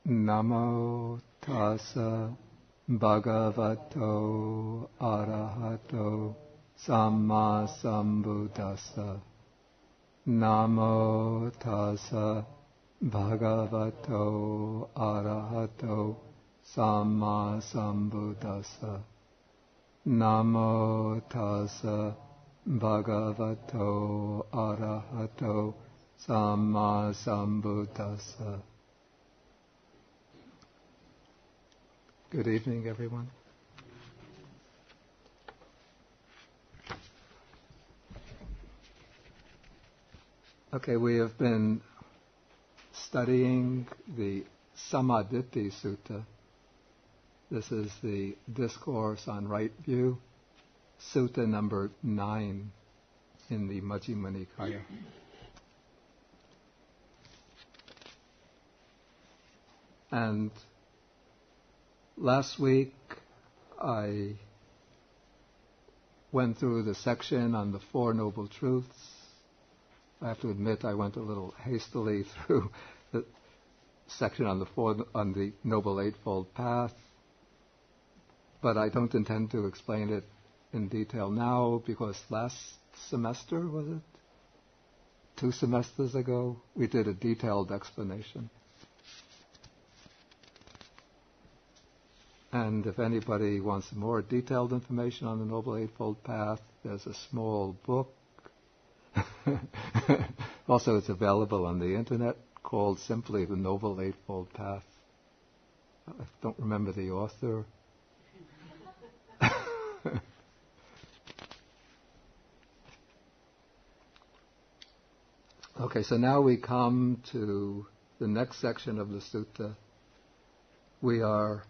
Namo tassa bhagavato arahato samma sambuddhassa. Namo tassa bhagavato arahato samma sambuddhassa. Namo tassa bhagavato arahato samma sambuddhassa. Good evening, everyone. Okay, we have been studying the Sammaditthi Sutta. This is the discourse on right view, Sutta number 9 in the Majjhima Nikaya. And last week I went through the section on the Four Noble Truths. I have to admit I went a little hastily through the section on the Noble Eightfold Path, but I don't intend to explain it in detail now because last semester, was it? 2 semesters ago, we did a detailed explanation. And if anybody wants more detailed information on the Noble Eightfold Path, there's a small book. Also, it's available on the internet, called simply The Noble Eightfold Path. I don't remember the author. Okay, so now we come to the next section of the sutta. We are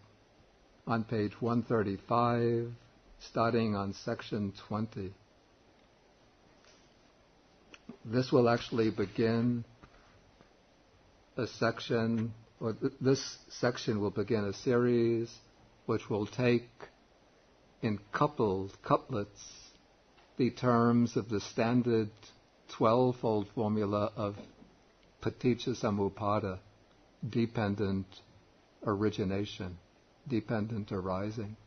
on page 135, starting on section 20. This will actually begin a section, or this section will begin a series which will take in couplets, the terms of the standard 12-fold formula of paticca samuppada, dependent origination, dependent arising.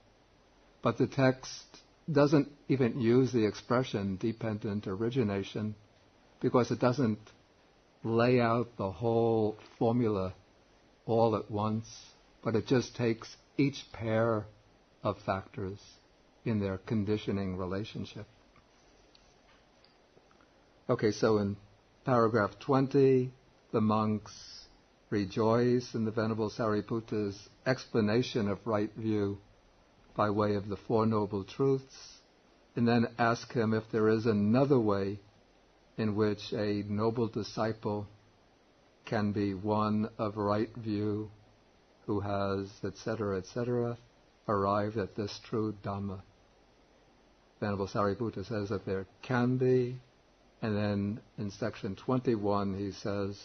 But the text doesn't even use the expression dependent origination because it doesn't lay out the whole formula all at once, but it just takes each pair of factors in their conditioning relationship. Okay, so in paragraph 20, the monks rejoice in the Venerable Sariputta's explanation of right view by way of the Four Noble Truths, and then ask him if there is another way in which a noble disciple can be one of right view who has, etc., arrived at this true Dhamma. Venerable Sariputta says that there can be, and then in section 21 he says,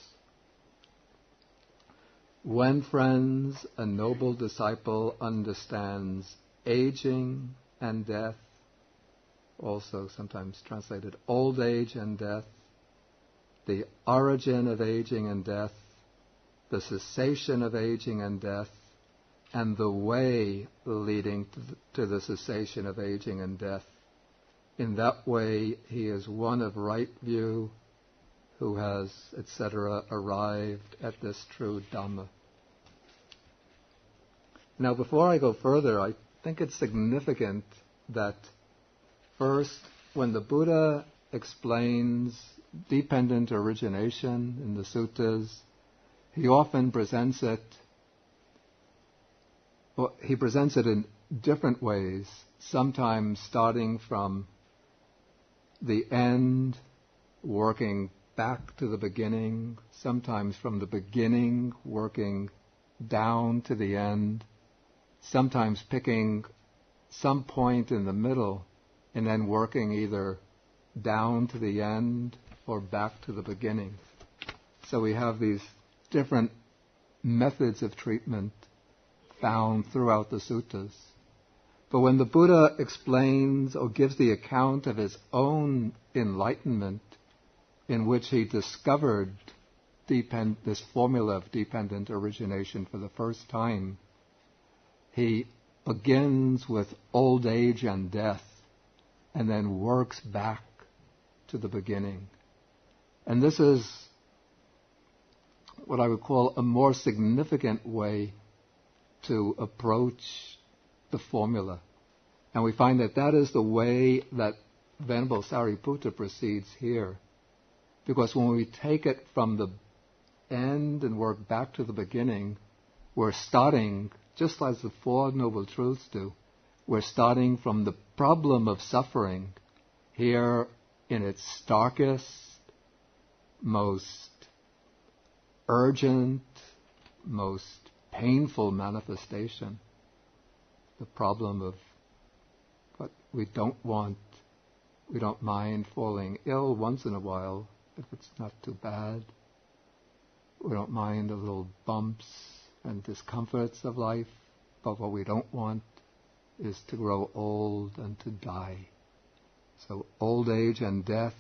when, friends, a noble disciple understands aging and death, also sometimes translated old age and death, the origin of aging and death, the cessation of aging and death, and the way leading to the cessation of aging and death. In that way, he is one of right view who has, etc., arrived at this true Dhamma. Now, before I go further, I think it's significant that first, when the Buddha explains dependent origination in the suttas, he often presents it in different ways, sometimes starting from the end, working back to the beginning, sometimes from the beginning, working down to the end, sometimes picking some point in the middle and then working either down to the end or back to the beginning. So we have these different methods of treatment found throughout the suttas. But when the Buddha explains or gives the account of his own enlightenment in which he discovered this formula of dependent origination for the first time, he begins with old age and death and then works back to the beginning. And this is what I would call a more significant way to approach the formula. And we find that that is the way that Venerable Sariputta proceeds here. Because when we take it from the end and work back to the beginning, we're starting, just as the Four Noble Truths do, we're starting from the problem of suffering here in its starkest, most urgent, most painful manifestation. The problem of what we don't want. We don't mind falling ill once in a while if it's not too bad. We don't mind the little bumps and discomforts of life, but what we don't want is to grow old and to die. So old age and death,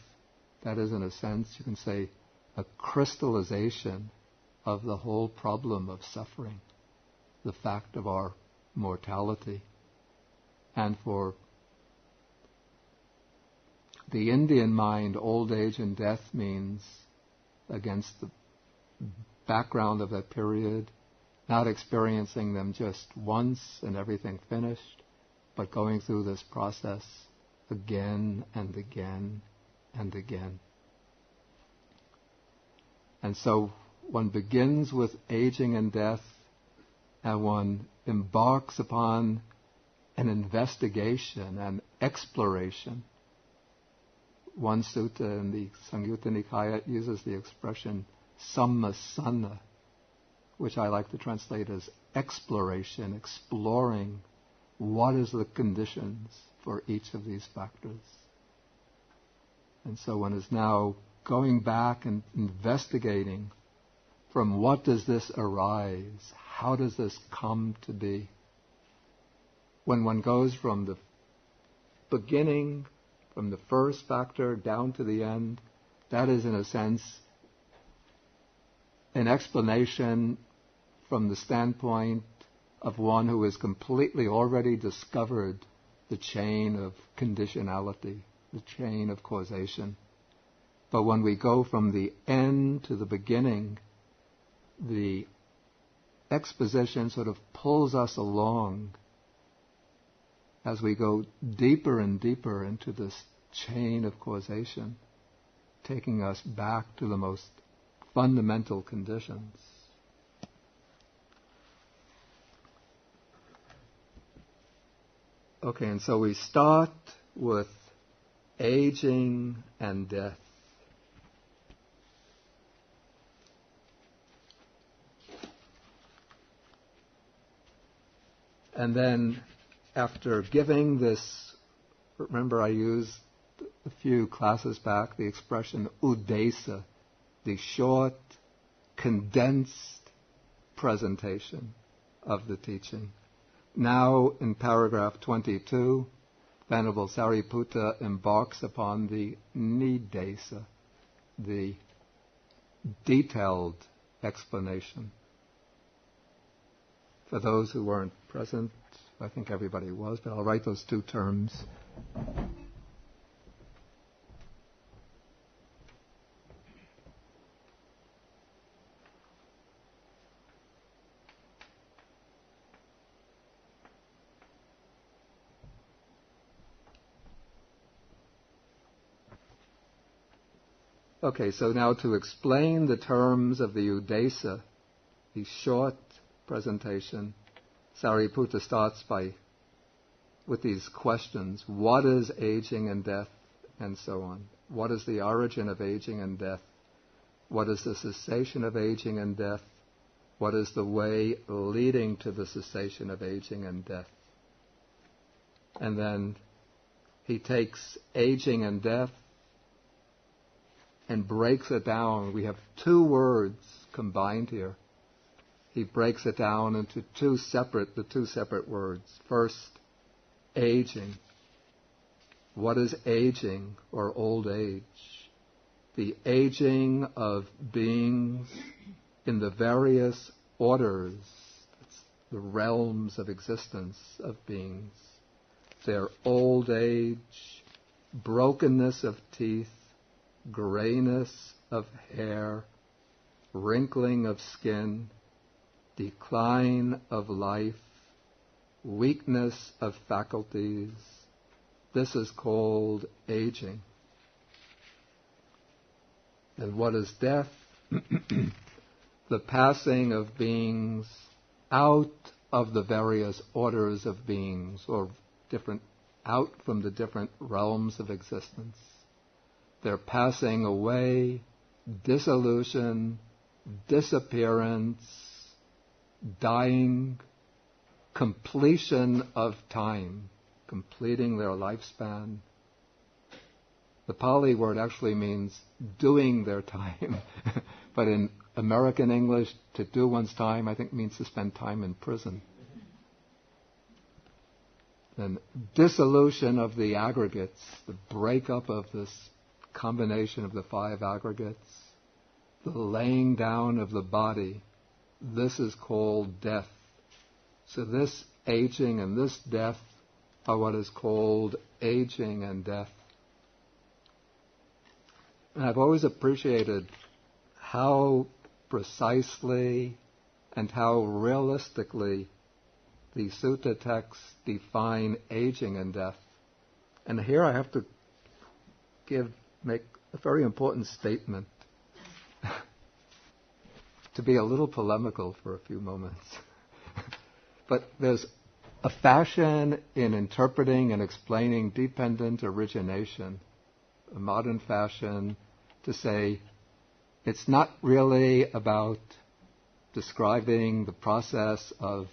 that is in a sense, you can say, a crystallization of the whole problem of suffering, the fact of our mortality. And for the Indian mind, old age and death means, against the background of that period, not experiencing them just once and everything finished, but going through this process again and again and again. And so one begins with aging and death, and one embarks upon an investigation, an exploration. One sutta in the Samyutta Nikaya uses the expression sammasana, which I like to translate as exploration, exploring what is the conditions for each of these factors. And so one is now going back and investigating from what does this arise, how does this come to be. When one goes from the beginning, from the first factor down to the end, that is in a sense an explanation from the standpoint of one who has completely already discovered the chain of conditionality, the chain of causation. But when we go from the end to the beginning, the exposition sort of pulls us along as we go deeper and deeper into this chain of causation, taking us back to the most fundamental conditions. Okay, and so we start with aging and death. And then after giving this, remember I used a few classes back the expression udesa, the short, condensed presentation of the teaching. Now in paragraph 22, Venerable Sariputta embarks upon the nidesa, the detailed explanation. For those who weren't present, I think everybody was, but I'll write those two terms. Okay, so now to explain the terms of the udesa, the short presentation, Sariputta starts with these questions. What is aging and death? And so on. What is the origin of aging and death? What is the cessation of aging and death? What is the way leading to the cessation of aging and death? And then he takes aging and death and breaks it down. We have two words combined here. He breaks it down into the two separate words. First, aging. What is aging or old age? the aging of beings in the various orders, the realms of existence of beings, their old age, brokenness of teeth, grayness of hair, wrinkling of skin, decline of life, weakness of faculties. This is called aging. And what is death? The passing of beings out of the various orders of beings, or out from the different realms of existence. They're passing away, dissolution, disappearance, dying, completion of time, completing their lifespan. The Pali word actually means doing their time, but in American English, to do one's time, I think means to spend time in prison. And dissolution of the aggregates, the breakup of this combination of the 5 aggregates, the laying down of the body, this is called death. So this aging and this death are what is called aging and death. And I've always appreciated how precisely and how realistically the sutta texts define aging and death. And here I have to make a very important statement to be a little polemical for a few moments. But there's a fashion in interpreting and explaining dependent origination, a modern fashion, to say it's not really about describing the process of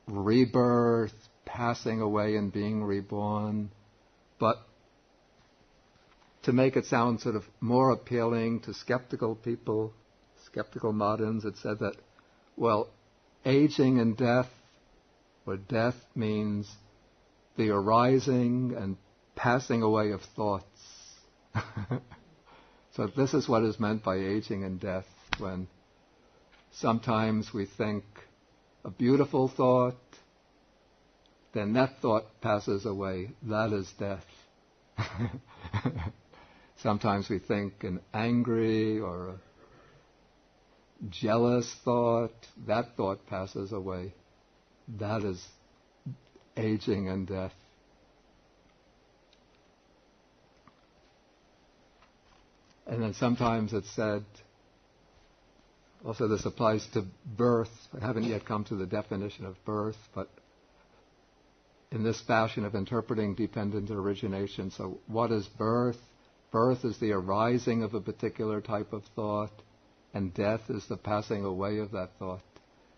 rebirth, passing away and being reborn, but to make it sound sort of more appealing to skeptical people, skeptical moderns, it said that, well, aging and death, or death means the arising and passing away of thoughts. So this is what is meant by aging and death, when sometimes we think a beautiful thought, then that thought passes away. That is death. Sometimes we think an angry or a jealous thought, that thought passes away. That is aging and death. And then sometimes it's said, also this applies to birth. I haven't yet come to the definition of birth, but in this fashion of interpreting dependent origination, so what is birth? Birth is the arising of a particular type of thought, and death is the passing away of that thought.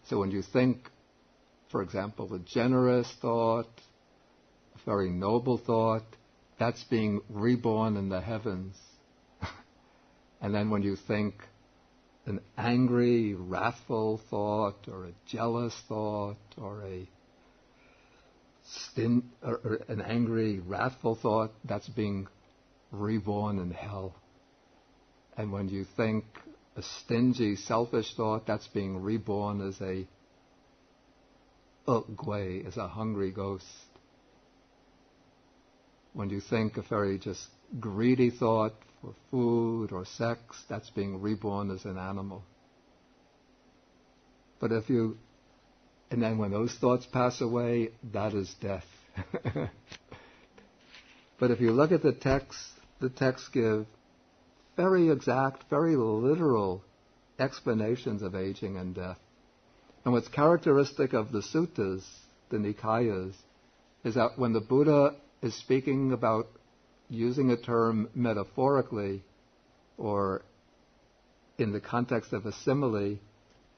So when you think, for example, a generous thought, a very noble thought, that's being reborn in the heavens. And then when you think an angry, wrathful thought, or a jealous thought, or an angry, wrathful thought, that's being reborn in hell. And when you think a stingy, selfish thought, that's being reborn as a gui, as a hungry ghost. When you think a very just greedy thought for food or sex, that's being reborn as an animal. But and then when those thoughts pass away, that is death. But if you look at the texts give very exact, very literal explanations of aging and death. And what's characteristic of the suttas, the Nikayas, is that when the Buddha is speaking about using a term metaphorically or in the context of a simile,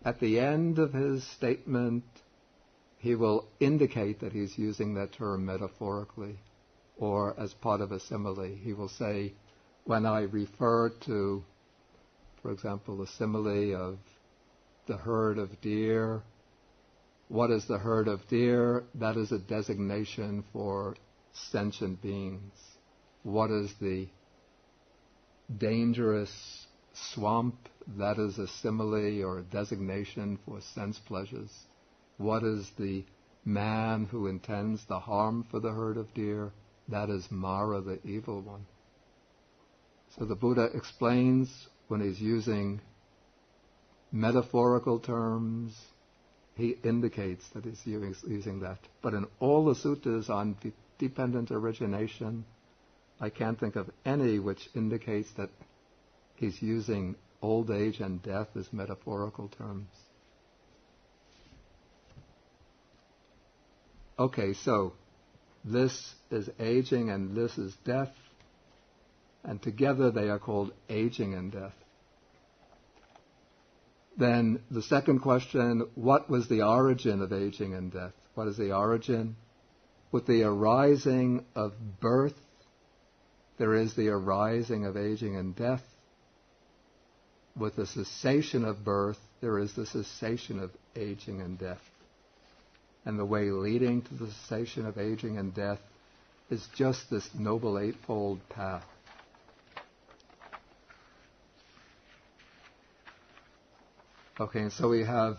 at the end of his statement, he will indicate that he's using that term metaphorically or as part of a simile. He will say, when I refer to, for example, the simile of the herd of deer, what is the herd of deer? That is a designation for sentient beings. What is the dangerous swamp, that is a simile or a designation for sense pleasures. What is the man who intends the harm for the herd of deer? That is Mara, the evil one. So the Buddha explains when he's using metaphorical terms, he indicates that he's using that. But in all the suttas on dependent origination, I can't think of any which indicates that he's using old age and death as metaphorical terms. Okay, so this is aging and this is death, and together they are called aging and death. Then the second question, what was the origin of aging and death? What is the origin? With the arising of birth, there is the arising of aging and death. With the cessation of birth, there is the cessation of aging and death. And the way leading to the cessation of aging and death is just this Noble Eightfold Path. Okay, so we have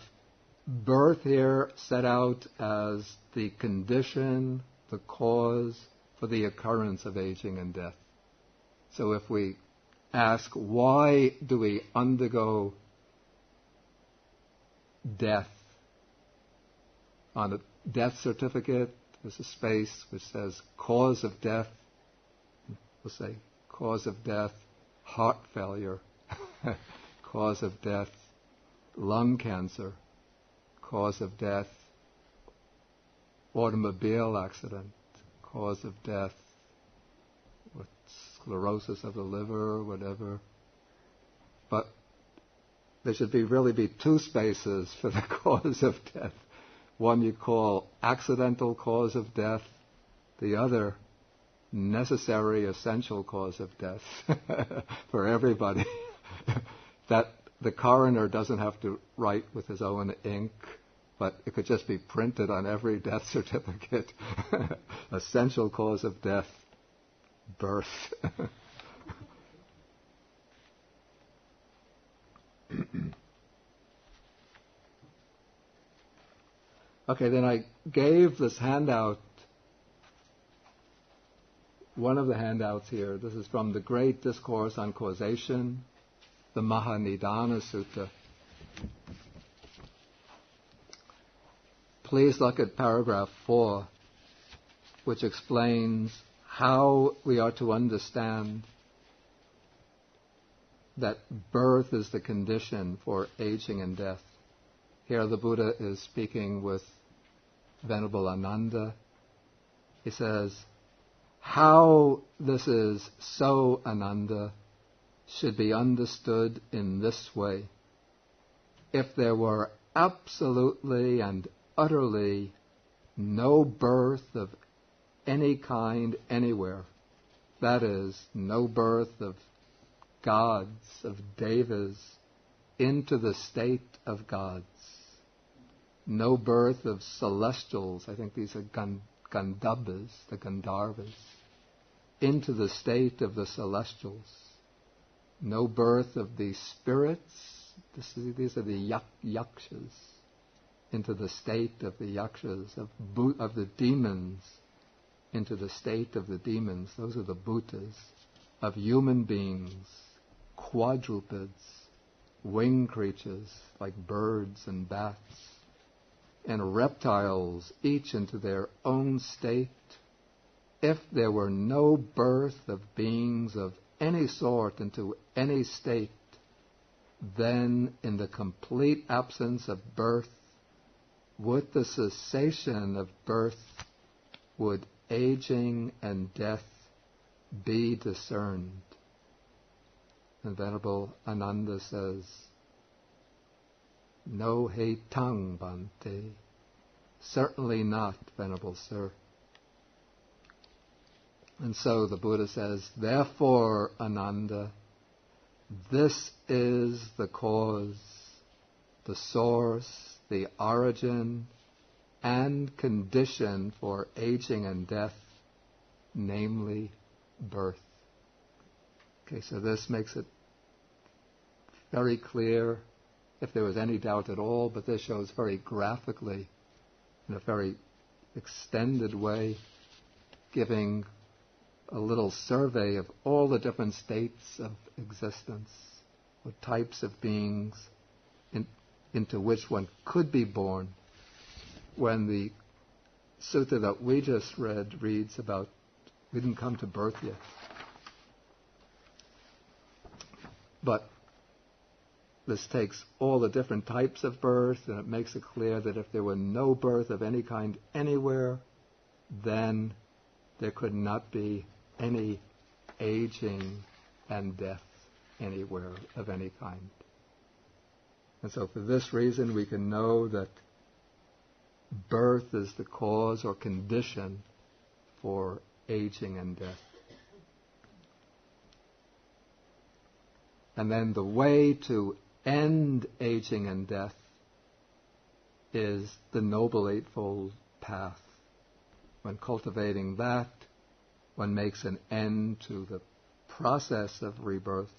birth here set out as the condition, the cause for the occurrence of aging and death. So if we ask, why do we undergo death? On a death certificate, there's a space which says cause of death. We'll say cause of death, heart failure. Cause of death, lung cancer. Cause of death, automobile accident. Cause of death, sclerosis of the liver, whatever. But there should really be two spaces for the cause of death. One you call accidental cause of death, the other necessary, essential cause of death for everybody. That the coroner doesn't have to write with his own ink, but it could just be printed on every death certificate. Essential cause of death, birth. Okay, then I gave this handout, one of the handouts here. This is from the Great Discourse on Causation, the Mahanidana Sutta. Please look at paragraph 4, which explains how we are to understand that birth is the condition for aging and death. Here the Buddha is speaking with Venerable Ananda. He says, how this is so, Ananda, should be understood in this way. If there were absolutely and utterly no birth of any kind anywhere, that is, no birth of gods, of devas, into the state of gods, no birth of celestials, I think these are Gandhabas, the Gandharvas, into the state of the celestials, no birth of the spirits, these are the yakshas, into the state of the yakshas, of the demons, into the state of the demons, those are the bhutas, of human beings, quadrupeds, winged creatures like birds and bats, and reptiles, each into their own state. If there were no birth of beings of any sort into any state, then in the complete absence of birth, with the cessation of birth, would aging and death be discerned. And Venerable Ananda says, no he tang bhante, certainly not, Venerable Sir. And so the Buddha says, therefore, Ananda, this is the cause, the source, the origin, and condition for aging and death, namely birth. Okay, so this makes it very clear if there was any doubt at all, but this shows very graphically, in a very extended way, giving a little survey of all the different states of existence, or types of beings into which one could be born. When the sutta that we just read reads about we didn't come to birth yet. But this takes all the different types of birth, and it makes it clear that if there were no birth of any kind anywhere, then there could not be any aging and death anywhere of any kind. And so for this reason, we can know that birth is the cause or condition for aging and death. And then the way to end aging and death is the Noble Eightfold Path. When cultivating that, one makes an end to the process of rebirths,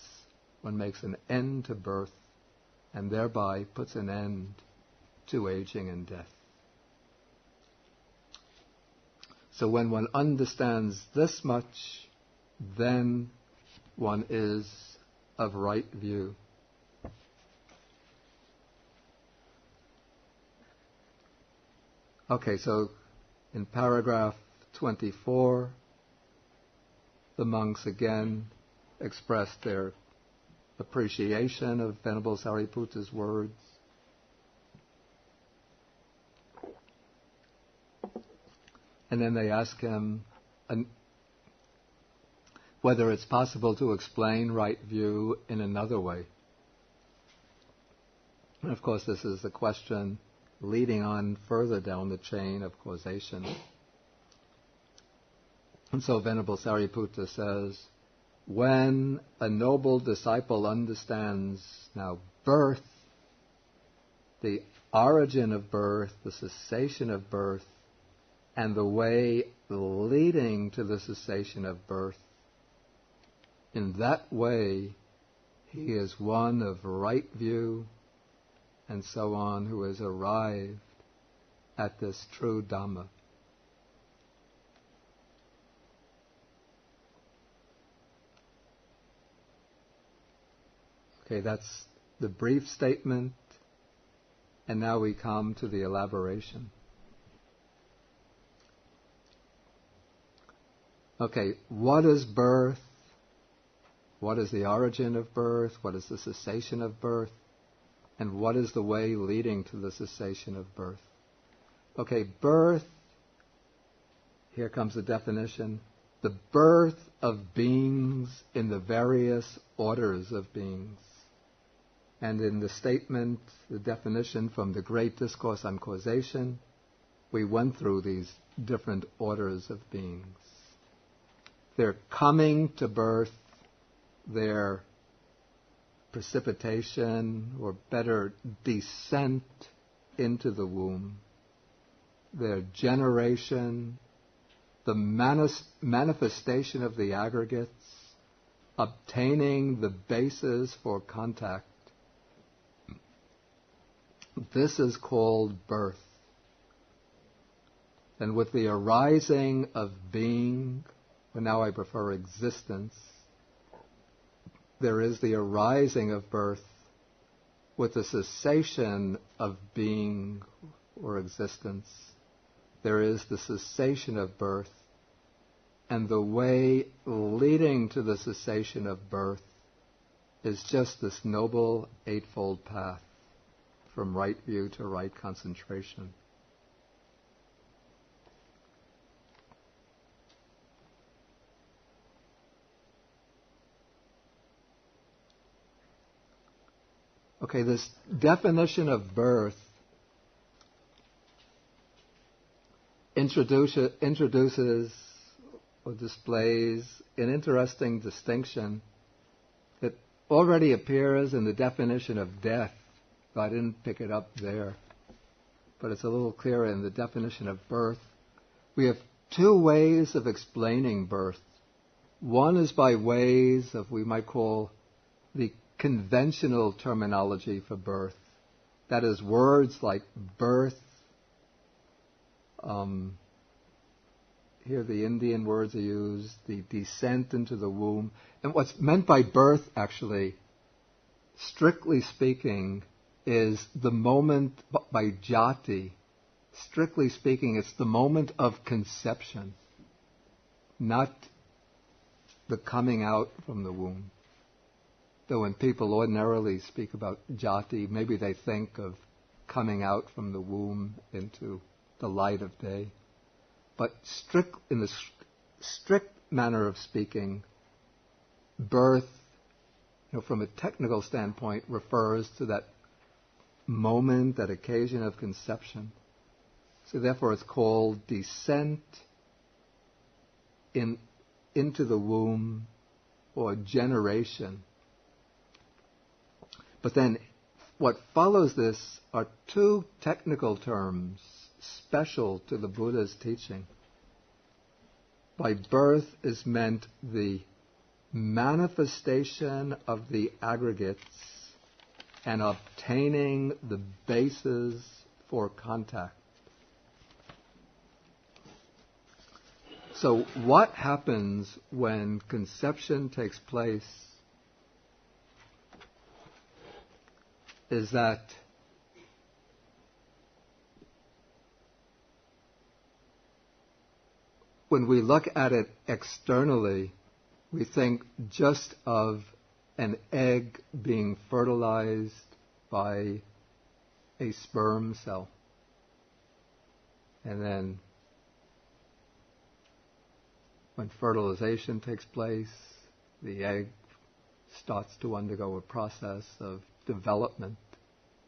one makes an end to birth, and thereby puts an end to aging and death. So when one understands this much, then one is of right view. Okay, so in paragraph 24, the monks again expressed their appreciation of Venerable Sariputta's words. And then they ask him whether it's possible to explain right view in another way. And of course, this is a question leading on further down the chain of causation. And so Venerable Sariputta says, when a noble disciple understands now birth, the origin of birth, the cessation of birth, and the way leading to the cessation of birth, in that way he is one of right view, and so on, who has arrived at this true Dhamma. Okay, that's the brief statement, and now we come to the elaboration. Okay, what is birth? What is the origin of birth? What is the cessation of birth? And what is the way leading to the cessation of birth? Okay, birth, here comes the definition, the birth of beings in the various orders of beings. And in the statement, the definition from the Great Discourse on Causation, we went through these different orders of beings. Their coming to birth, their precipitation, or better, descent into the womb, their generation, the manifestation of the aggregates, obtaining the basis for contact. This is called birth. And with the arising of being, or now I prefer existence, there is the arising of birth. With the cessation of being or existence, there is the cessation of birth. And the way leading to the cessation of birth is just this Noble Eightfold Path, from right view to right concentration. Okay, this definition of birth introduces or displays an interesting distinction that already appears in the definition of death. I didn't pick it up there, but it's a little clearer in the definition of birth. We have two ways of explaining birth. One is by ways of, we might call, the conventional terminology for birth. That is, words like birth. Here the Indian words are used, the descent into the womb. And what's meant by birth, actually, strictly speaking, is the moment, by jati, strictly speaking, it's the moment of conception, not the coming out from the womb. Though when people ordinarily speak about jati, maybe they think of coming out from the womb into the light of day. But in the strict manner of speaking, birth, from a technical standpoint, refers to that moment, that occasion of conception. So therefore it's called descent into the womb, or generation. But then what follows this are two technical terms special to the Buddha's teaching. By birth is meant the manifestation of the aggregates and obtaining the basis for contact. So what happens when conception takes place is that when we look at it externally, we think just of an egg being fertilized by a sperm cell. And then when fertilization takes place, the egg starts to undergo a process of development,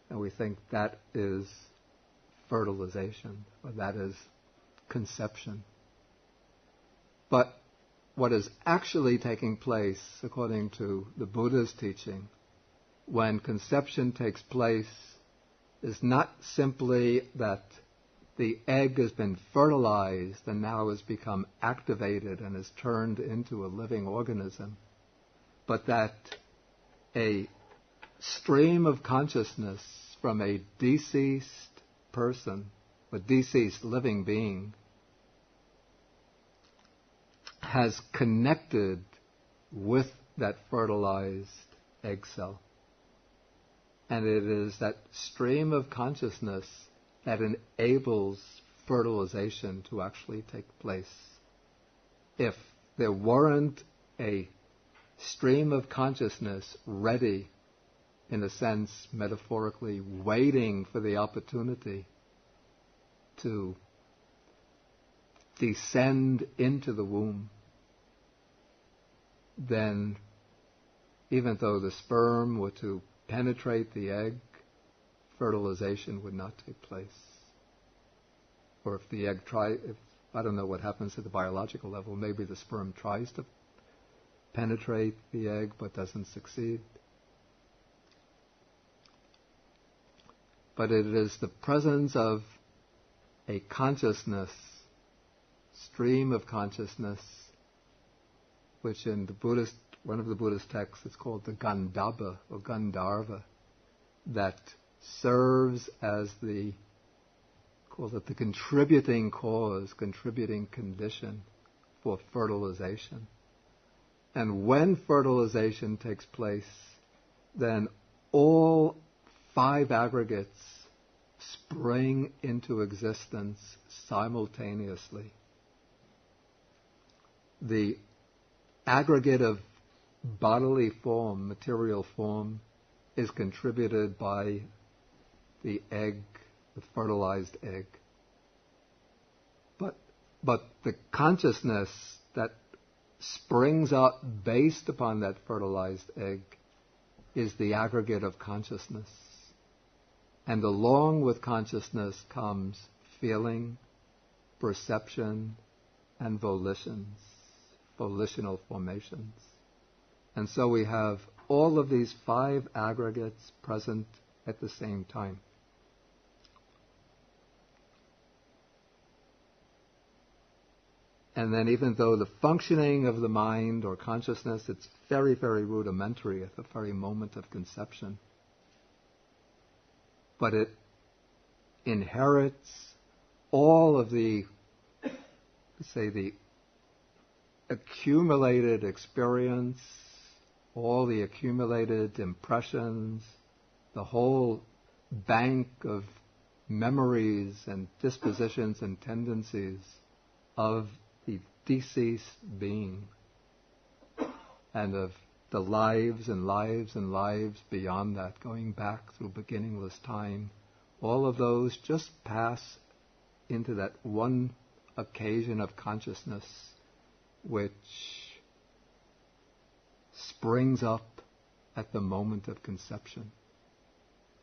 and we think that is fertilization, or that is conception. But what is actually taking place, according to the Buddha's teaching, when conception takes place, is not simply that the egg has been fertilized and now has become activated and is turned into a living organism, but that a stream of consciousness from a deceased person, a deceased living being, has connected with that fertilized egg cell. And it is that stream of consciousness that enables fertilization to actually take place. If there weren't a stream of consciousness ready, in a sense, metaphorically, waiting for the opportunity to descend into the womb, then even though the sperm were to penetrate the egg, fertilization would not take place. Or if the egg I don't know what happens at the biological level, maybe the sperm tries to penetrate the egg but doesn't succeed. But it is the presence of a consciousness, stream of consciousness, which in the Buddhist, one of the Buddhist texts is called the Gandhabba or Gandharva, that serves as the contributing cause, contributing condition for fertilization. And when fertilization takes place, then all 5 aggregates spring into existence simultaneously. The aggregate of bodily form, material form, is contributed by the egg, the fertilized egg. But the consciousness that springs up based upon that fertilized egg is the aggregate of consciousness. And along with consciousness comes feeling, perception, and volitional formations. And so we have all of these 5 aggregates present at the same time. And then even though the functioning of the mind or consciousness, it's very, very rudimentary at the very moment of conception, but it inherits all of the, say, the accumulated experience, all the accumulated impressions, the whole bank of memories and dispositions and tendencies of the deceased being, and of the lives and lives and lives beyond that, going back through beginningless time. All of those just pass into that one occasion of consciousness which springs up at the moment of conception.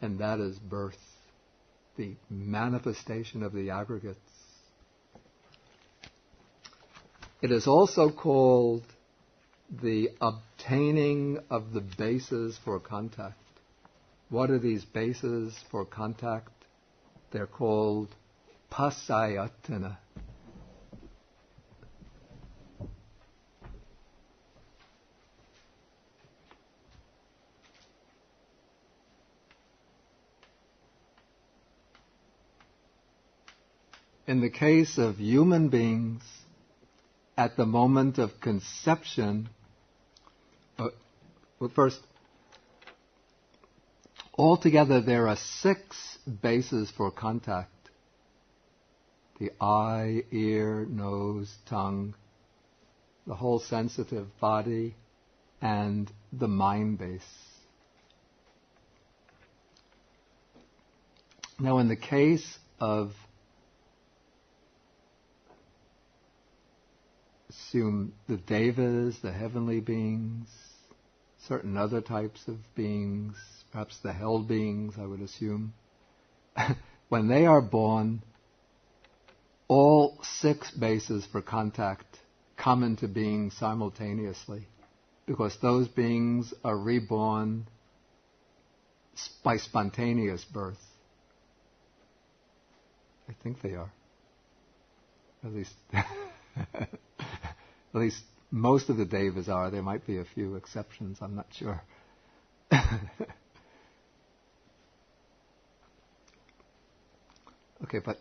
And that is birth, the manifestation of the aggregates. It is also called the obtaining of the bases for contact. What are these bases for contact? They're called pasayatana. In the case of human beings, at the moment of conception, first, altogether there are 6 bases for contact. The eye, ear, nose, tongue, the whole sensitive body, and the mind base. Now in the case of, assume the devas, the heavenly beings, certain other types of beings, perhaps the hell beings, I would assume. When they are born, all 6 bases for contact come into being simultaneously, because those beings are reborn by spontaneous birth. I think they are. At least most of the devas are. There might be a few exceptions, I'm not sure. Okay, but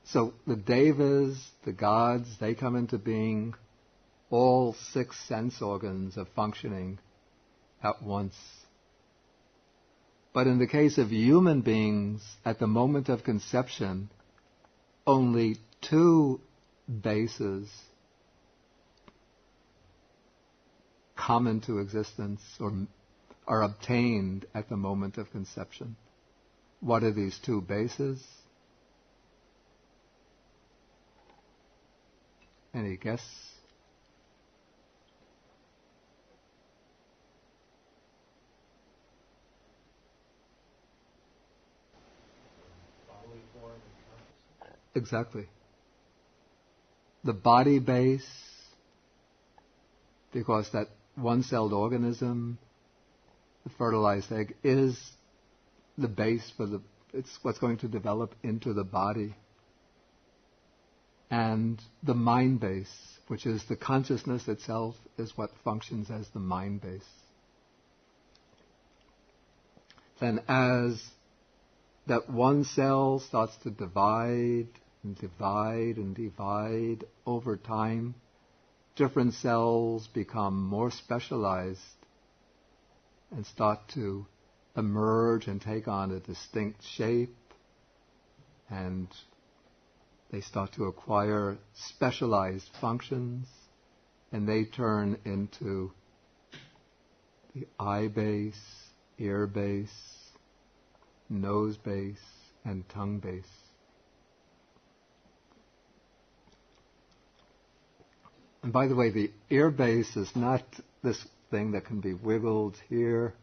so the devas, the gods, they come into being, all 6 sense organs are functioning at once. But in the case of human beings, at the moment of conception, only 2 bases come into existence or are obtained at the moment of conception. What are these 2 bases? Any guess? Bodily form and consciousness. Exactly. The body base, because that one-celled organism, the fertilized egg, is the base for it's what's going to develop into the body. And the mind base, which is the consciousness itself, is what functions as the mind base. Then as that one cell starts to divide and divide and divide over time, different cells become more specialized and start to emerge and take on a distinct shape, and they start to acquire specialized functions, and they turn into the eye base, ear base, nose base, and tongue base. And by the way, the ear base is not this thing that can be wiggled here,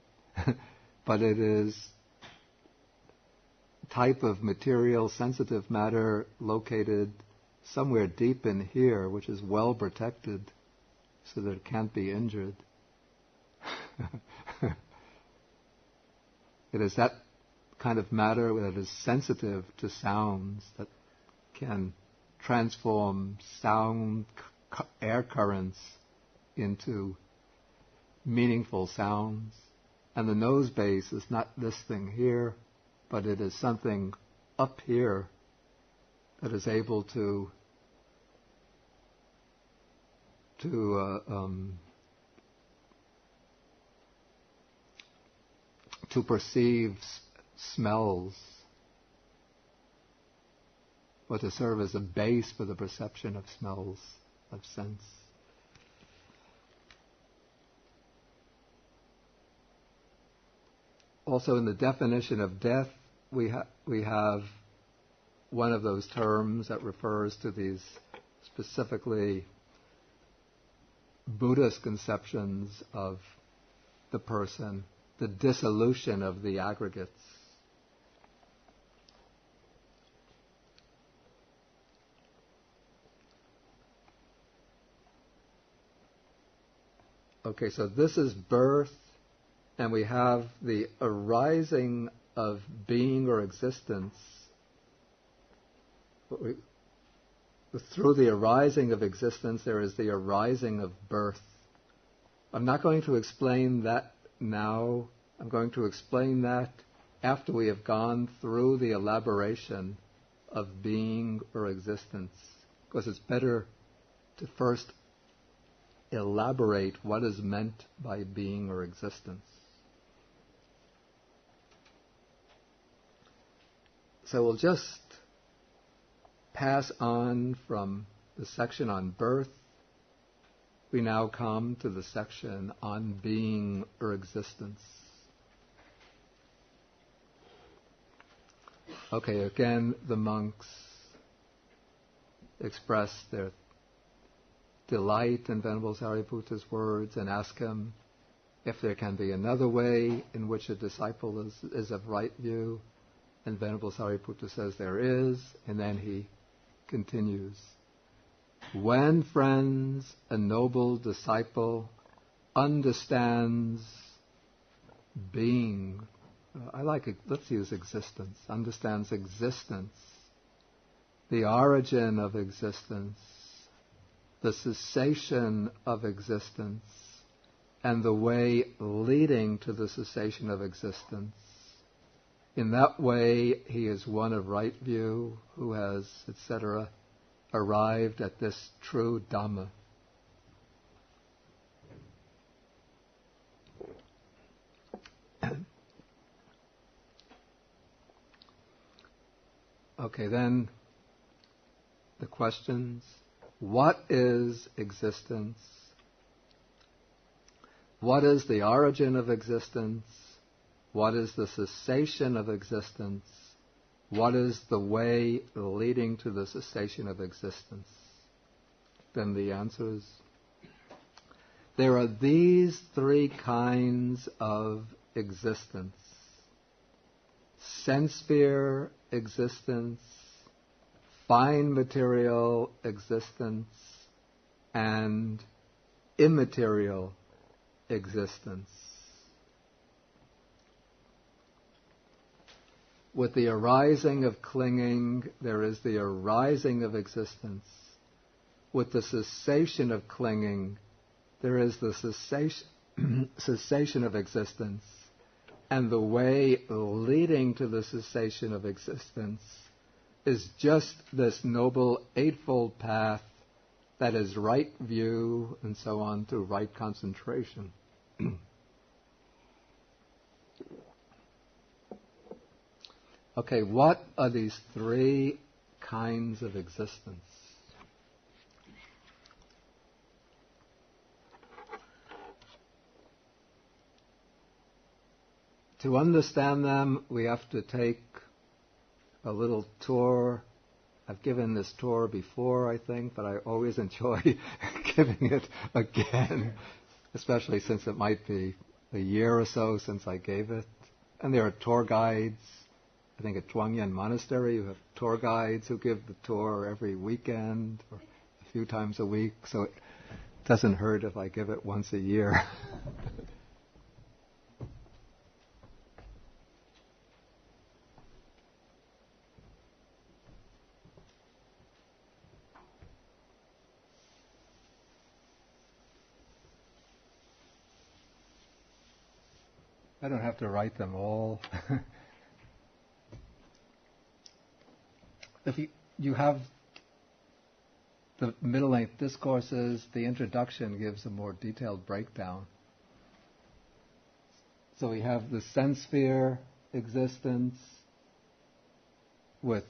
but it is a type of material, sensitive matter located somewhere deep in here, which is well protected so that it can't be injured. It is that kind of matter that is sensitive to sounds, that can transform sound air currents into meaningful sounds. And the nose base is not this thing here, but it is something up here that is able to perceive smells, or to serve as a base for the perception of smells, of sense. Also, in the definition of death, we have one of those terms that refers to these specifically Buddhist conceptions of the person, the dissolution of the aggregates. Okay, so this is birth, and we have the arising of being or existence. Through the arising of existence, there is the arising of birth. I'm not going to explain that now. I'm going to explain that after we have gone through the elaboration of being or existence, because it's better to first elaborate what is meant by being or existence. So we'll just pass on from the section on birth. We now come to the section on being or existence. Okay, again, the monks express their delight in Venerable Sariputta's words and ask him if there can be another way in which a disciple is of right view. And Venerable Sariputta says there is, and then he continues. When, friends, a noble disciple understands being, I like it, let's use existence, understands existence, the origin of existence, the cessation of existence, and the way leading to the cessation of existence. In that way, he is one of right view who has, etc., arrived at this true Dhamma. Okay, then the questions. What is existence? What is the origin of existence? What is the cessation of existence? What is the way leading to the cessation of existence? Then the answer is, there are these three kinds of existence. Sense sphere existence, fine material existence, and immaterial existence. With the arising of clinging, there is the arising of existence. With the cessation of clinging, there is the cessation of existence. And the way leading to the cessation of existence is just this noble eightfold path that is right view and so on through right concentration. Okay, what are these three kinds of existence? To understand them, we have to take a little tour. I've given this tour before, I think, but I always enjoy giving it again, especially since it might be a year or so since I gave it. And there are tour guides. I think at Zhuangyan Monastery you have tour guides who give the tour every weekend or a few times a week, so it doesn't hurt if I give it once a year. I don't have to write them all. If you have the middle-length discourses, the introduction gives a more detailed breakdown. So we have the sense sphere existence with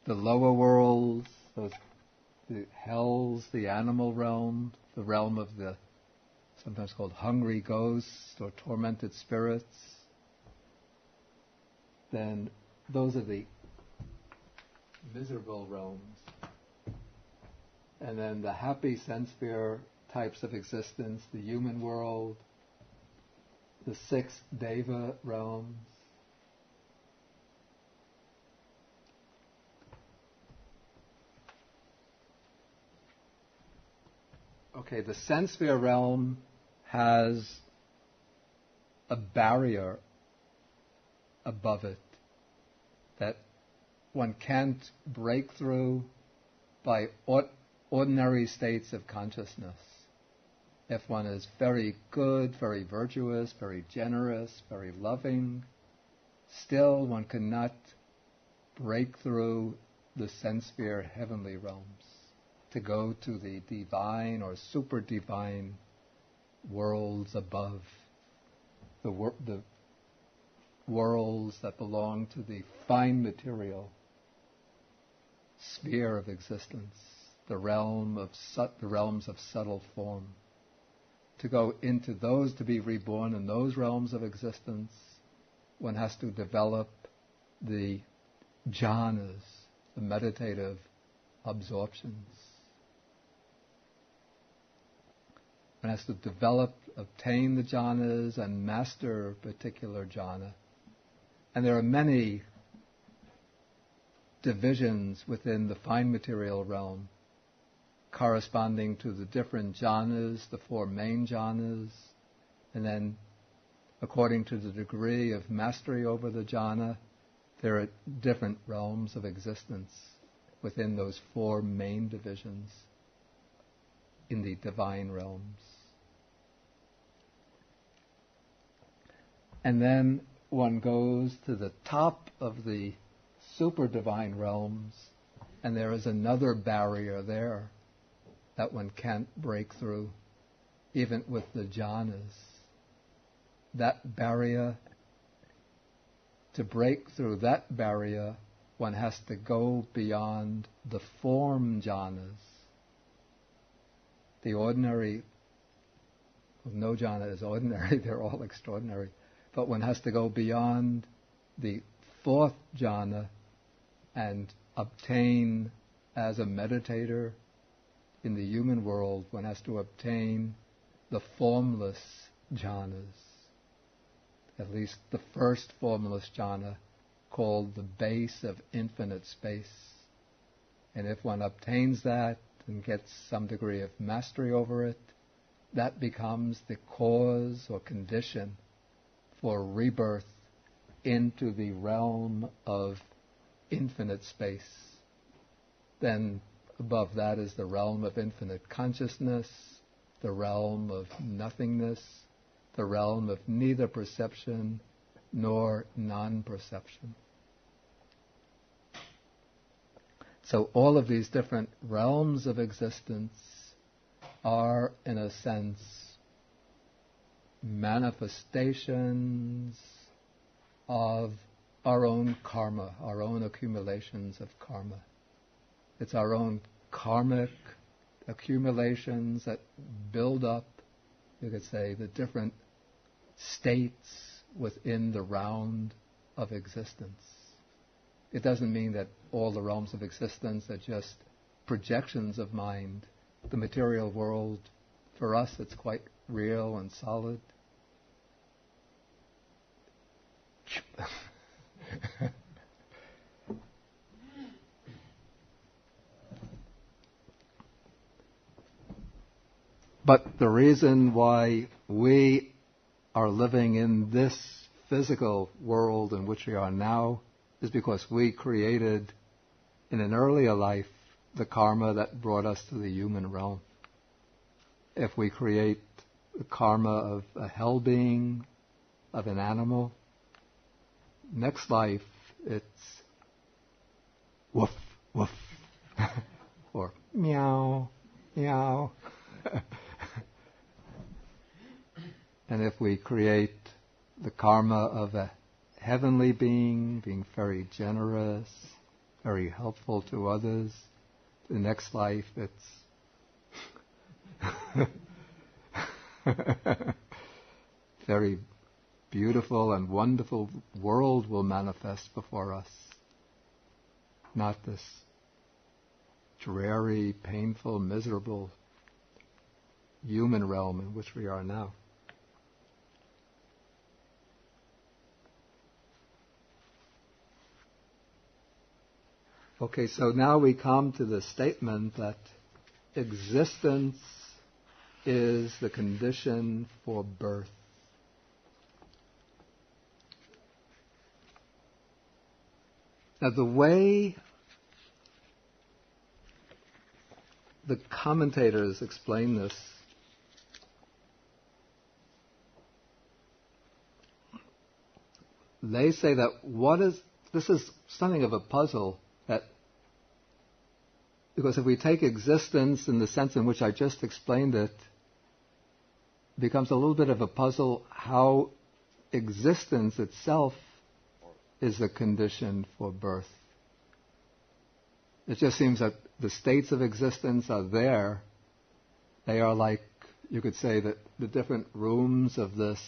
the lower worlds, the hells, the animal realm, the realm of the sometimes called hungry ghosts or tormented spirits. Then those are the miserable realms. And then the happy sense sphere types of existence, the human world, the 6 deva realms. Okay, the sense sphere realm has a barrier above it that one can't break through by ordinary states of consciousness. If one is very good, very virtuous, very generous, very loving, still one cannot break through the sense sphere heavenly realms to go to the divine or super divine worlds above, the worlds that belong to the fine material sphere of existence, the realms of subtle form. To go into those, to be reborn in those realms of existence, one has to develop the jhanas, the meditative absorptions. One has to obtain the jhanas and master a particular jhana. And there are many divisions within the fine material realm corresponding to the different jhanas, the 4 main jhanas, and then according to the degree of mastery over the jhana, there are different realms of existence within those 4 main divisions in the divine realms. And then one goes to the top of the super divine realms, and there is another barrier there that one can't break through, even with the jhanas. That barrier, to break through that barrier, one has to go beyond the form jhanas. The ordinary, no jhana is ordinary, they're all extraordinary. But one has to go beyond the 4th jhana and obtain, as a meditator in the human world, one has to obtain the formless jhanas. At least the first formless jhana, called the base of infinite space. And if one obtains that and gets some degree of mastery over it, that becomes the cause or condition for rebirth into the realm of infinite space. Then above that is the realm of infinite consciousness, the realm of nothingness, the realm of neither perception nor non-perception. So all of these different realms of existence are, in a sense, manifestations of our own karma, our own accumulations of karma. It's our own karmic accumulations that build up, you could say, the different states within the round of existence. It doesn't mean that all the realms of existence are just projections of mind. The material world, for us, it's quite real and solid. But the reason why we are living in this physical world in which we are now is because we created in an earlier life the karma that brought us to the human realm. If we create the karma of a hell being, of an animal. Next life, it's woof, woof, or meow, meow. And if we create the karma of a heavenly being very generous, very helpful to others, the next life it's very beautiful and wonderful world will manifest before us. Not this dreary, painful, miserable human realm in which we are now. Okay, so now we come to the statement that existence is the condition for birth. Now, the way the commentators explain this they say that this is something of a puzzle, that because if we take existence in the sense in which I just explained it, it becomes a little bit of a puzzle how existence itself is a condition for birth. It just seems that the states of existence are there. They are like, you could say that the different rooms of this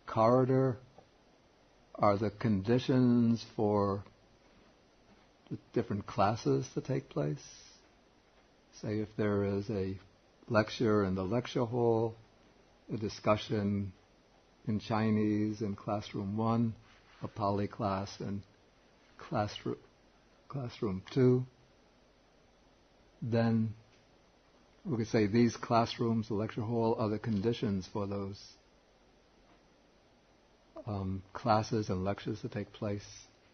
corridor are the conditions for the different classes to take place. Say if there is a lecture in the lecture hall, a discussion in Chinese in classroom 1, a Pali class in classroom 2, then we could say these classrooms, the lecture hall, are the conditions for those classes and lectures to take place.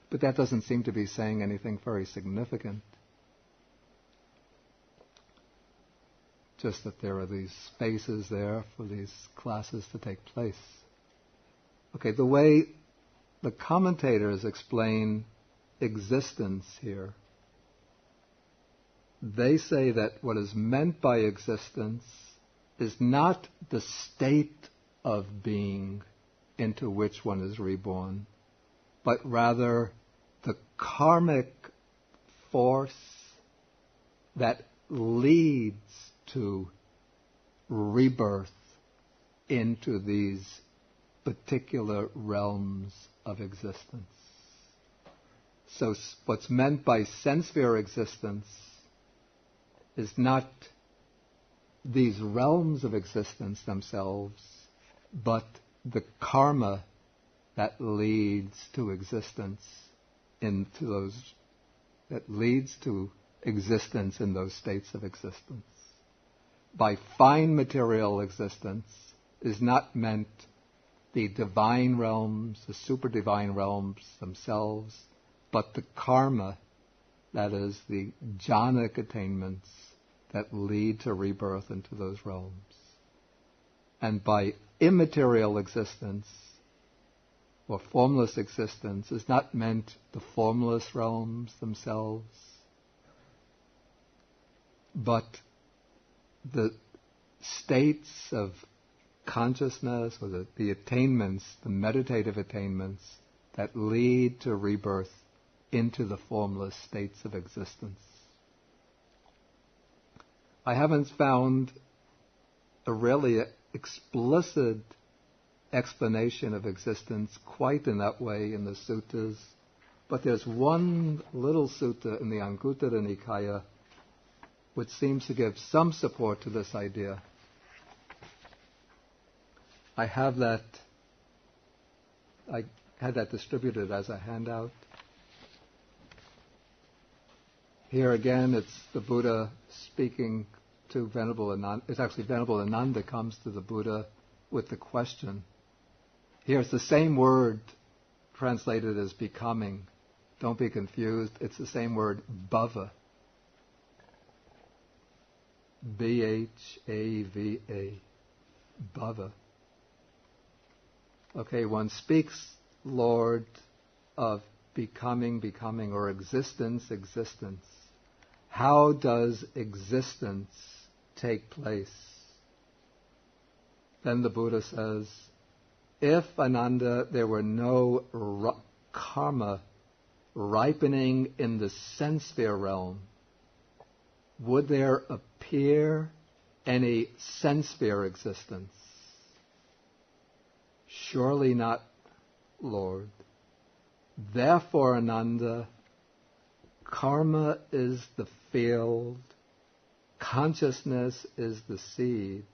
But that doesn't seem to be saying anything very significant. Just that there are these spaces there for these classes to take place. Okay, the way the commentators explain existence here, they say that what is meant by existence is not the state of being into which one is reborn, but rather the karmic force that leads to rebirth into these particular realms of existence. So what's meant by sense sphere existence is not these realms of existence themselves, but the karma that leads to existence that leads to existence in those states of existence. By fine material existence is not meant the divine realms, the super divine realms themselves, but the karma, that is the jhanic attainments that lead to rebirth into those realms. And by immaterial existence, or formless existence, is not meant the formless realms themselves, but the states of consciousness, or the attainments, the meditative attainments that lead to rebirth into the formless states of existence. I haven't found a really explicit explanation of existence quite in that way in the suttas, but there's one little sutta in the Anguttara Nikaya which seems to give some support to this idea. I had that distributed as a handout. Here again, it's the Buddha speaking to Venerable Ananda. It's actually Venerable Ananda comes to the Buddha with the question. Here it's the same word translated as becoming. Don't be confused. It's the same word, bhava. B-H-A-V-A. Bhava. Okay, one speaks, Lord, of becoming, or existence. How does existence take place? Then the Buddha says, if, Ananda, there were no karma ripening in the sense sphere realm, would there appear any sense sphere existence? Surely not, Lord. Therefore, Ananda, karma is the field, consciousness is the seed,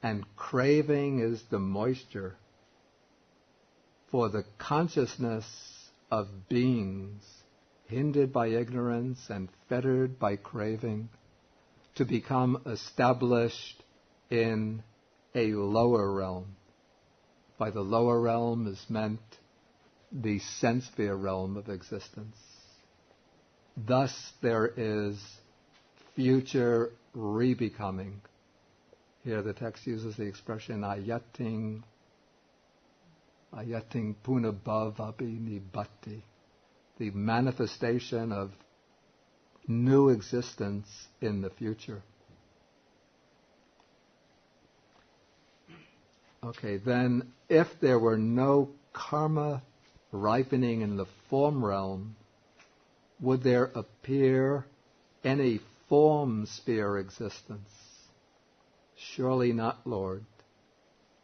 and craving is the moisture for the consciousness of beings hindered by ignorance and fettered by craving to become established in a lower realm. By the lower realm is meant the sense sphere realm of existence. Thus there is future re-becoming. Here the text uses the expression ayating punabhavapi nibbati, the manifestation of new existence in the future. Okay, then if there were no karma ripening in the form realm, would there appear any form sphere existence? Surely not, Lord.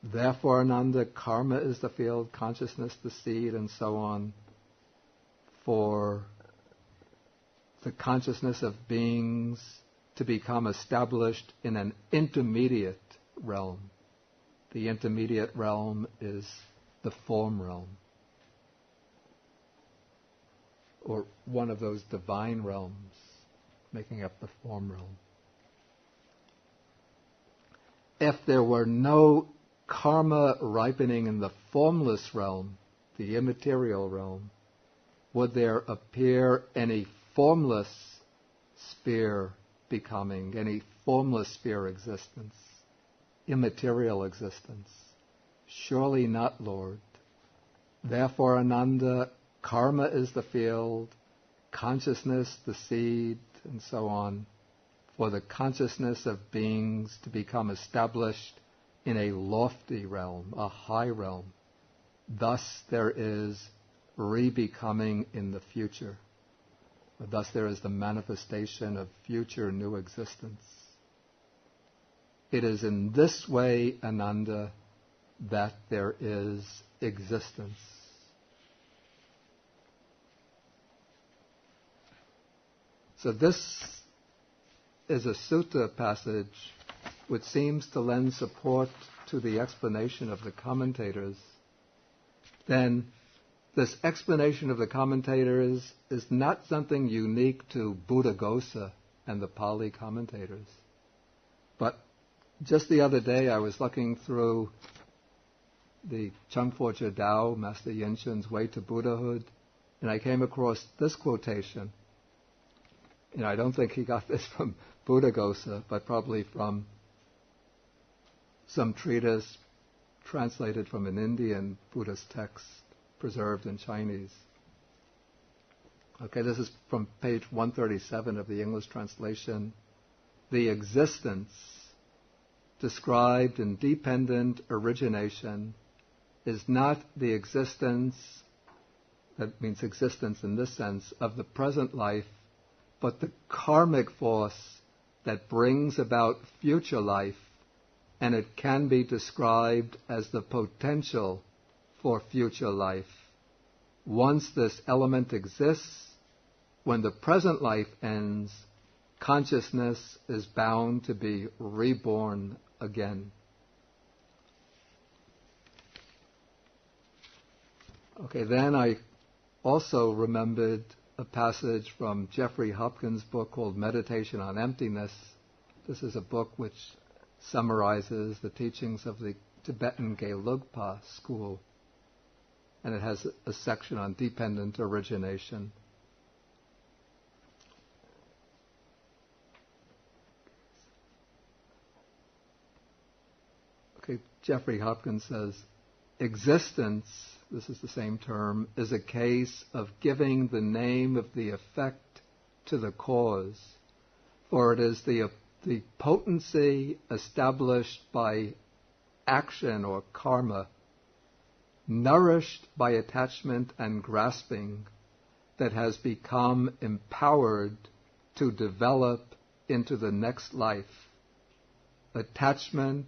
Therefore, Ananda, karma is the field, consciousness the seed, and so on, for the consciousness of beings to become established in an intermediate realm. The intermediate realm is the form realm, or one of those divine realms making up the form realm. If there were no karma ripening in the formless realm, the immaterial realm, would there appear any formless sphere becoming, any formless sphere existence, immaterial existence? Surely not, Lord. Therefore, Ananda, karma is the field, consciousness the seed, and so on, for the consciousness of beings to become established in a lofty realm, a high realm. Thus there is re-becoming in the future. Thus there is the manifestation of future new existence. It is in this way, Ananda, that there is existence. So this is a sutta passage which seems to lend support to the explanation of the commentators. Then this explanation of the commentators is not something unique to Buddhaghosa and the Pali commentators. But just the other day I was looking through the Changpo Dao, Master Yinshun's Way to Buddhahood, and I came across this quotation. I don't think he got this from Buddhaghosa, but probably from some treatise translated from an Indian Buddhist text preserved in Chinese. Okay, this is from page 137 of the English translation. The existence described in dependent origination is not the existence, that means existence in this sense, of the present life, but the karmic force that brings about future life, and it can be described as the potential for future life. Once this element exists, when the present life ends, consciousness is bound to be reborn again. Okay, then I also remembered a passage from Jeffrey Hopkins' book called Meditation on Emptiness. This is a book which summarizes the teachings of the Tibetan Gelugpa school, and it has a section on dependent origination. Okay, Jeffrey Hopkins says, existence, this is the same term, is a case of giving the name of the effect to the cause, for it is the potency established by action or karma, nourished by attachment and grasping, that has become empowered to develop into the next life. Attachment,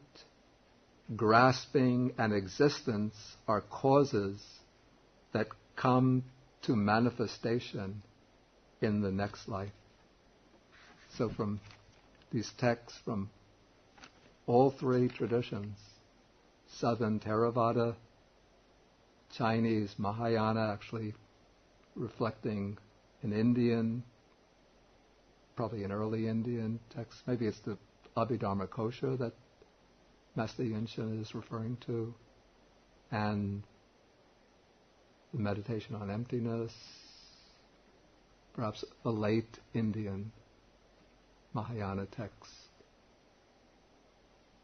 grasping, and existence are causes that come to manifestation in the next life. So from these texts from all three traditions, Southern Theravada, Chinese Mahayana, actually reflecting an Indian, probably an early Indian text, maybe it's the Abhidharma Kosha that Master Yinchen is referring to, and the meditation on emptiness, perhaps a late Indian Mahayana text.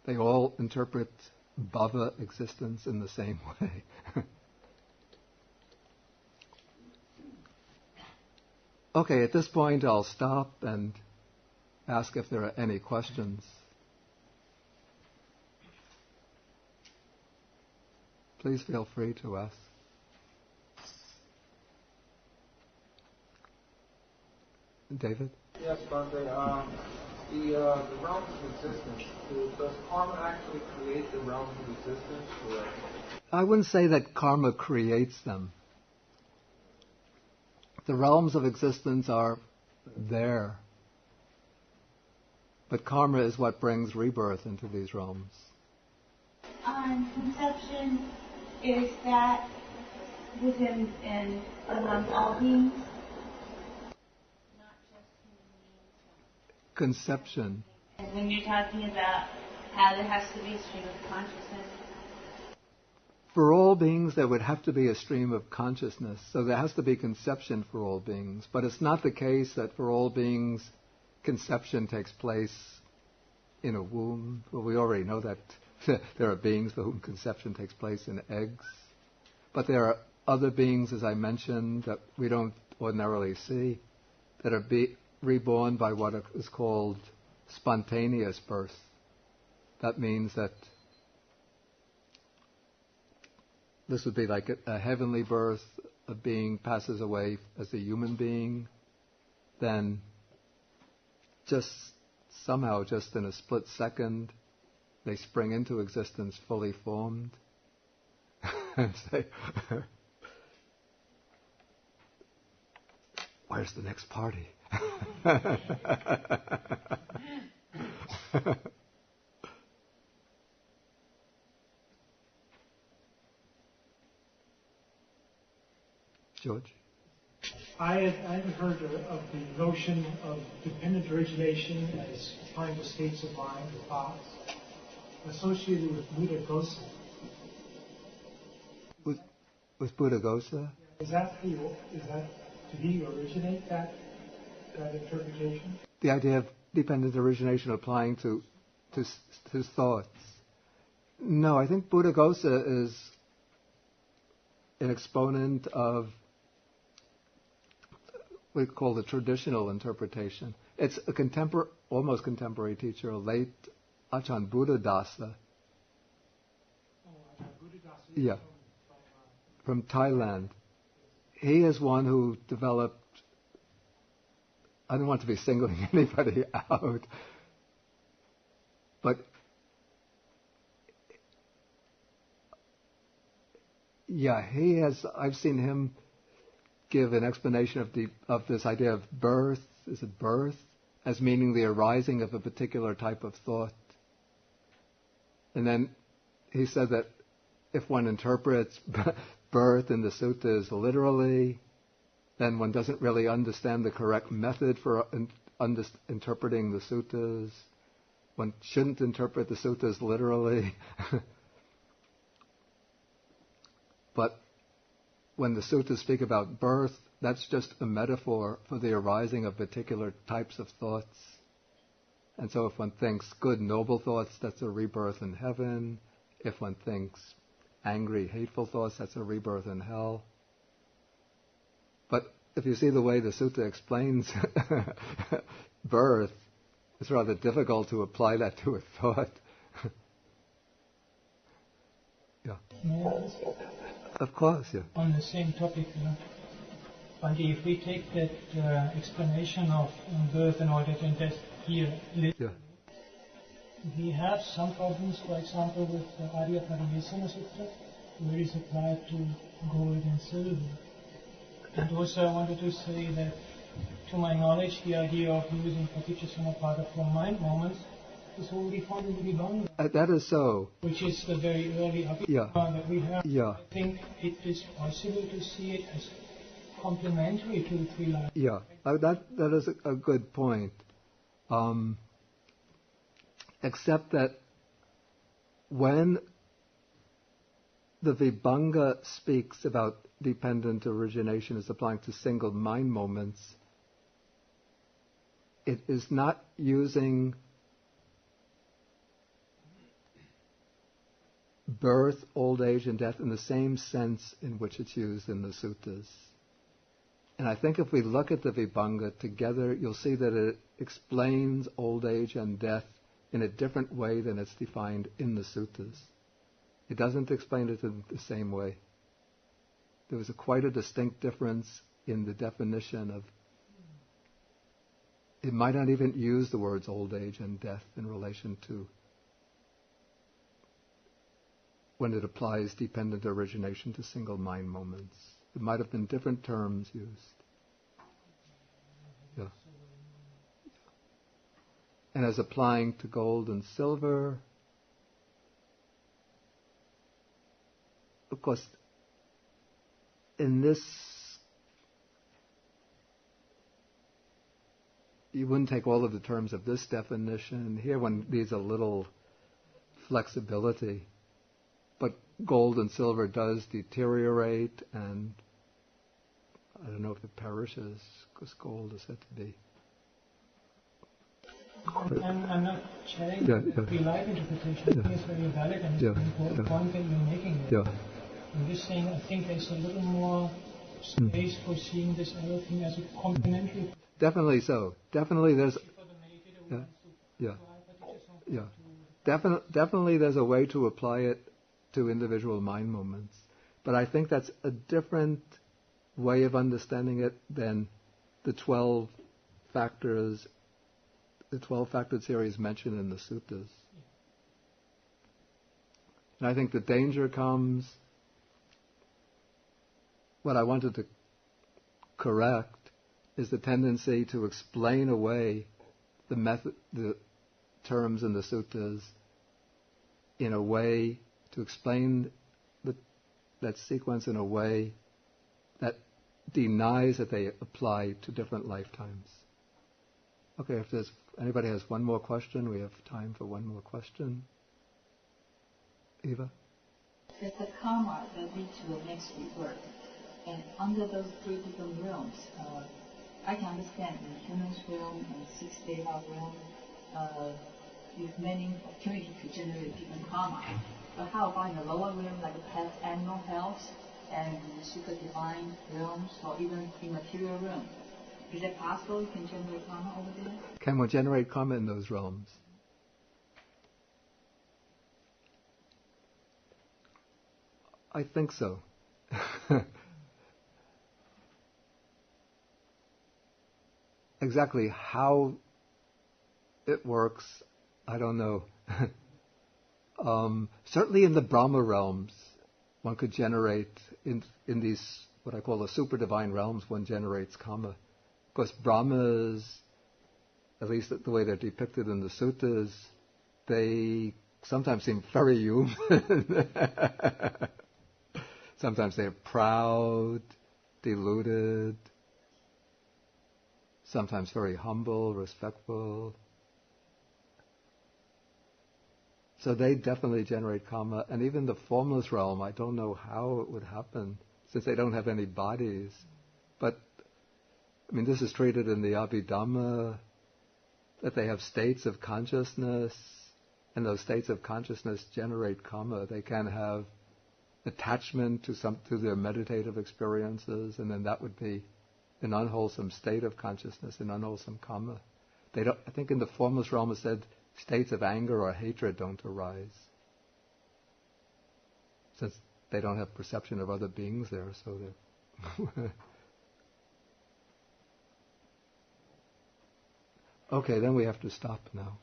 They all interpret bhava, existence, in the same way. Okay, at this point I'll stop and ask if there are any questions. Please feel free to ask. David? Yes, Bhante. The realms of existence, does karma actually create the realms of existence? Or? I wouldn't say that karma creates them. The realms of existence are there. But karma is what brings rebirth into these realms. Conception, is that within and among all beings? Not just human beings? Conception. And when you're talking about how there has to be a stream of consciousness? For all beings, there would have to be a stream of consciousness. So there has to be conception for all beings. But it's not the case that for all beings, conception takes place in a womb. Well, we already know that there are beings for whom conception takes place in eggs. But there are other beings, as I mentioned, that we don't ordinarily see, that are reborn by what is called spontaneous birth. That means that this would be like a heavenly birth. A being passes away as a human being, then just somehow, just in a split second, they spring into existence fully formed. And say, where's the next party? George? I had heard of the notion of dependent origination as applying to states of mind or thoughts associated with Buddha Gosa. With Buddha Gosa? Is that did he originate that interpretation? The idea of dependent origination applying to his thoughts. No, I think Buddha Gosa is an exponent of what we call the traditional interpretation. It's a almost contemporary teacher, a late Ajahn Buddhadasa. Buddhadasa. Yeah. From Thailand. He is one who developed, I don't want to be singling anybody out, but yeah, I've seen him give an explanation of this idea of birth, is it birth, as meaning the arising of a particular type of thought. And then he said that if one interprets birth in the suttas literally, then one doesn't really understand the correct method for interpreting the suttas. One shouldn't interpret the suttas literally. But when the suttas speak about birth, that's just a metaphor for the arising of particular types of thoughts. And so if one thinks good, noble thoughts, that's a rebirth in heaven. If one thinks angry, hateful thoughts, that's a rebirth in hell. But if you see the way the sutta explains birth, it's rather difficult to apply that to a thought. Yeah. May I ask? Of course, yeah. On the same topic, Bhante, if we take that explanation of birth and all that and death here, Yeah. we have some problems, for example, with the Arya Paramesana Sutta, where it's applied to gold and silver. And also I wanted to say that, to my knowledge, the idea of using Paticca for mind moments is already found in the Vibhanga, That is so. which is the very early Abhidhamma that we have. Yeah. I think it is possible to see it as complementary to the three lives. Yeah, that is a good point. Except that when the Vibhanga speaks about dependent origination as applying to single mind moments, it is not using birth, old age, and death in the same sense in which it's used in the suttas. And I think if we look at the Vibhanga together, you'll see that it explains old age and death in a different way than it's defined in the suttas. It doesn't explain it in the same way. There was quite a distinct difference in the definition of, it might not even use the words old age and death in relation to when it applies dependent origination to single mind moments. It might have been different terms used. Yeah. And as applying to gold and silver, of course, in this, you wouldn't take all of the terms of this definition. Here one needs a little flexibility. But gold and silver does deteriorate, and I don't know if it perishes, because gold is said to be. I'm not sharing the life interpretation. I think it's very valid and it's an important point that you're making there. Yeah. I'm just saying I think there's a little more space for seeing this other thing as a complementary. Definitely so. Definitely there's... Definitely there's a way to apply it to individual mind moments. But I think that's a different way of understanding it than the 12 factors, the 12-factored series mentioned in the suttas. And I think the danger comes, what I wanted to correct is the tendency to explain away the method, the terms in the suttas in a way, to explain that sequence in a way that denies that they apply to different lifetimes. Okay, if anybody has one more question, we have time for one more question. Eva? There's the karma that leads to the next rebirth. And under those three different realms, I can understand in human realm and six-day realm, you have many opportunities to generate different karma. But how about in the lower realm, like past animal health and the super divine realms, or even immaterial realm? Is it possible you can generate karma over there? Can one generate karma in those realms? I think so. Exactly how it works, I don't know. Certainly in the Brahma realms, one could generate, in these, what I call the super divine realms, one generates karma. Of course, Brahmas, at least the way they're depicted in the suttas, they sometimes seem very human. Sometimes they're proud, deluded, sometimes very humble, respectful. So they definitely generate karma. And even the formless realm, I don't know how it would happen, since they don't have any bodies. But, I mean, this is treated in the Abhidhamma, that they have states of consciousness, and those states of consciousness generate karma. They can have attachment to their meditative experiences, and then that would be an unwholesome state of consciousness, an unwholesome karma. I think in the formless realm it said states of anger or hatred don't arise, since they don't have perception of other beings there, so they're okay, then we have to stop now.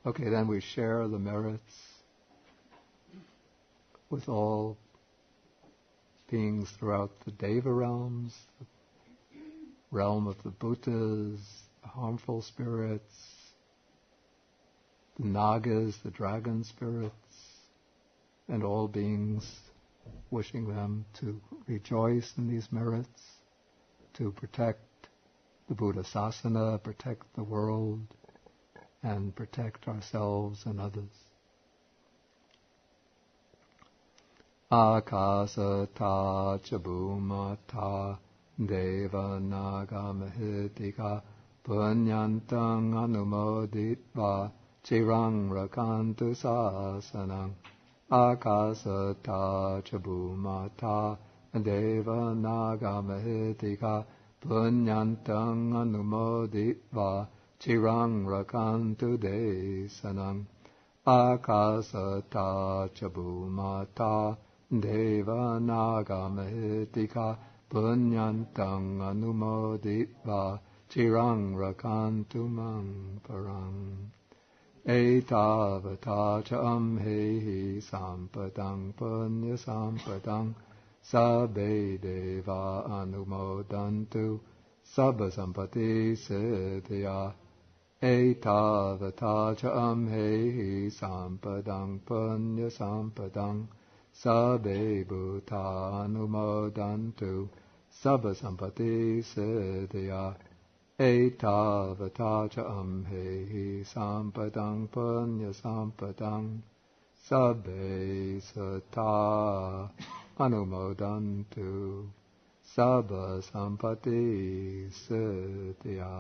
Okay, then we share the merits with all beings throughout the Deva realms, the realm of the Bhutas, the harmful spirits, the Nagas, the dragon spirits, and all beings, wishing them to rejoice in these merits, to protect the Buddha Sasana, protect the world, and protect ourselves and others. Akasata chabumata deva naga mahitika punyantang anumoditva chirang rakantu sasanang. Akasata chabumata deva naga mahitika punyantang anumoditva chirang rakantu desanang. Akasata chabumata deva naga mahitika punyantang anumoditva chirang rakantu mang parang. Etavata cha amhehi sampadang punya sampadang sabbe deva anumodantu sabba sampati siddhya. Etavata cha amhehi sampadang punya sampadang sabbe bhuta anumodantu sabba sampati siddhya. Etavata cha amhehi sampadang punya sampadang sabbe sutta anumodantu sabba sampati siddhya.